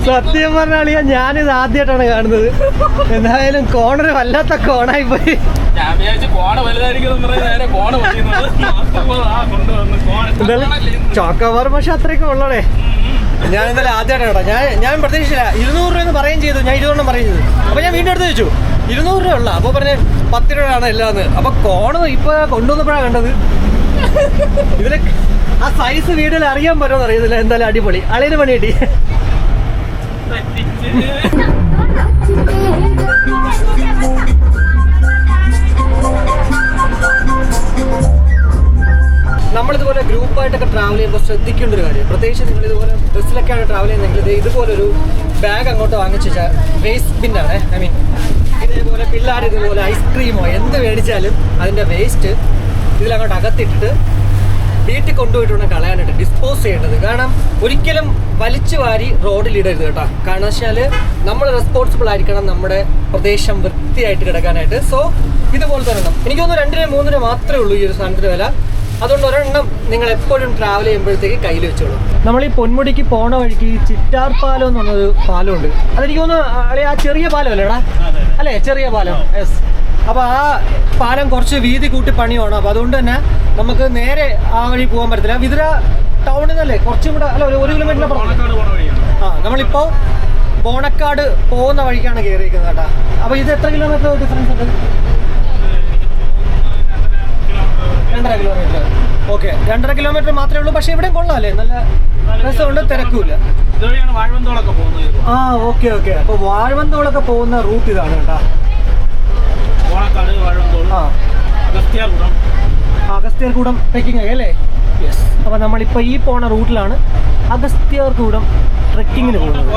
സത്യം പറഞ്ഞാളിയാ ഞാനിത് ആദ്യമായിട്ടാണ് കാണുന്നത്. എന്തായാലും കോണർ വല്ലാത്ത കോണായി പോയി. ചോക്കോബാർ പക്ഷെ അത്രയൊക്കെ ഉള്ളടേ. ഞാൻ എന്തായാലും ആദ്യമായിട്ടാണ് കേട്ടോ. ഞാൻ പ്രതീക്ഷിച്ചില്ല 200 രൂപ പറയുകയും ചെയ്തു. ഞാൻ 20 പറയും ചെയ്തു. അപ്പൊ ഞാൻ വീണ്ടും എടുത്ത് വെച്ചു 200 രൂപ ഉള്ള. അപ്പൊ പറഞ്ഞ് 10 രൂപയാണ് എല്ലാന്ന്. അപ്പൊ കോണ് ഇപ്പൊ കൊണ്ടുവന്നപ്പോഴാണ് കണ്ടത്. ഇതിന് ആ സൈസ് വീഡിയോയിൽ അറിയാൻ പറ്റുമെന്ന് അറിയത്തില്ല. എന്തായാലും അടിപൊളി. അളിയന് പണി കിട്ടി. നമ്മളിതുപോലെ ഗ്രൂപ്പായിട്ടൊക്കെ ട്രാവൽ ചെയ്യുമ്പോൾ ശ്രദ്ധിക്കേണ്ട ഒരു കാര്യം, പ്രത്യേകിച്ച് നിങ്ങൾ ഇതുപോലെ ബസ്സിലൊക്കെയാണ് ട്രാവൽ ചെയ്യുന്നതെങ്കിൽ ഇതുപോലൊരു ബാഗ് അങ്ങോട്ട് വാങ്ങിച്ചു വെച്ചാൽ വേസ്റ്റ് ബിന്നാണ്. ഐ മീൻ ഇതേപോലെ പിള്ളേർ ഇതുപോലെ ഐസ്ക്രീമോ എന്ത് മേടിച്ചാലും അതിൻ്റെ വേസ്റ്റ് ഇതിലങ്ങോട്ട് അകത്തിട്ടിട്ട് വീട്ടിൽ കൊണ്ടുപോയിട്ട് കളയാനായിട്ട് ഡിസ്പോസ് ചെയ്യേണ്ടത്. കാരണം ഒരിക്കലും വലിച്ചു വാരി റോഡിലിടരുത് കേട്ടോ. കാരണം വെച്ചാൽ നമ്മൾ റെസ്പോൺസിബിൾ ആയിരിക്കണം നമ്മുടെ പ്രദേശം വൃത്തിയായിട്ട് കിടക്കാനായിട്ട്. സോ ഇതുപോലെ തന്നെ എനിക്ക് തോന്നുന്നു 2-3 രൂപ മാത്രമേ ഉള്ളൂ ഈ ഒരു സാധനത്തിന് വില. അതുകൊണ്ട് ഒരെണ്ണം നിങ്ങൾ എപ്പോഴും ട്രാവൽ ചെയ്യുമ്പോഴത്തേക്ക് കയ്യിൽ വെച്ചോളൂ. നമ്മൾ ഈ പൊന്മുടിക്ക് പോണ വഴിക്ക് ഈ ചിറ്റാർ പാലം എന്ന് പറഞ്ഞൊരു പാലമുണ്ട്. അതെനിക്ക് തോന്നുന്നു ആ ചെറിയ പാലം അല്ലേടാ, അല്ലേ? ചെറിയ പാലം. യെസ്. അപ്പോൾ ആ പാലം കുറച്ച് വീതി കൂട്ടി പണിയാണ്. അപ്പോൾ അതുകൊണ്ട് തന്നെ നമുക്ക് നേരെ ആ വഴി പോകാൻ പറ്റത്തില്ല. വിതുര ടൗണിൽ നിന്നല്ലേ കുറച്ചും കൂടെ അല്ല 1 കിലോമീറ്റർ നമ്മളിപ്പോൾ ബോണക്കാട് പോകുന്ന വഴിക്കാണ് കയറിയിരിക്കുന്നത് കേട്ടോ. അപ്പോൾ ഇത് എത്ര കിലോമീറ്റർ ഡിഫറൻസ് ഉണ്ട്? 2.5 കിലോമീറ്റർ. ഓക്കെ, 2.5 കിലോമീറ്റർ മാത്രമേ ഉള്ളൂ. പക്ഷേ ഇവിടെ കൊള്ളാമല്ലേ, നല്ല രസമുണ്ട്, തിരക്കൂല. ആ ഓക്കെ ഓക്കെ. അപ്പോൾ വാഴവന്തോളൊക്കെ പോകുന്ന റൂട്ട് ഇതാണ് കേട്ടോ. അഗസ്ത്യർകൂടം ട്രെക്കിംഗ് അല്ലേ? യെസ്. അപ്പോൾ നമ്മളിപ്പോൾ ഈ പോണ റൂട്ടിലാണ് അഗസ്ത്യർകൂടം ട്രെക്കിങ്ങിന് പോകുന്നത്.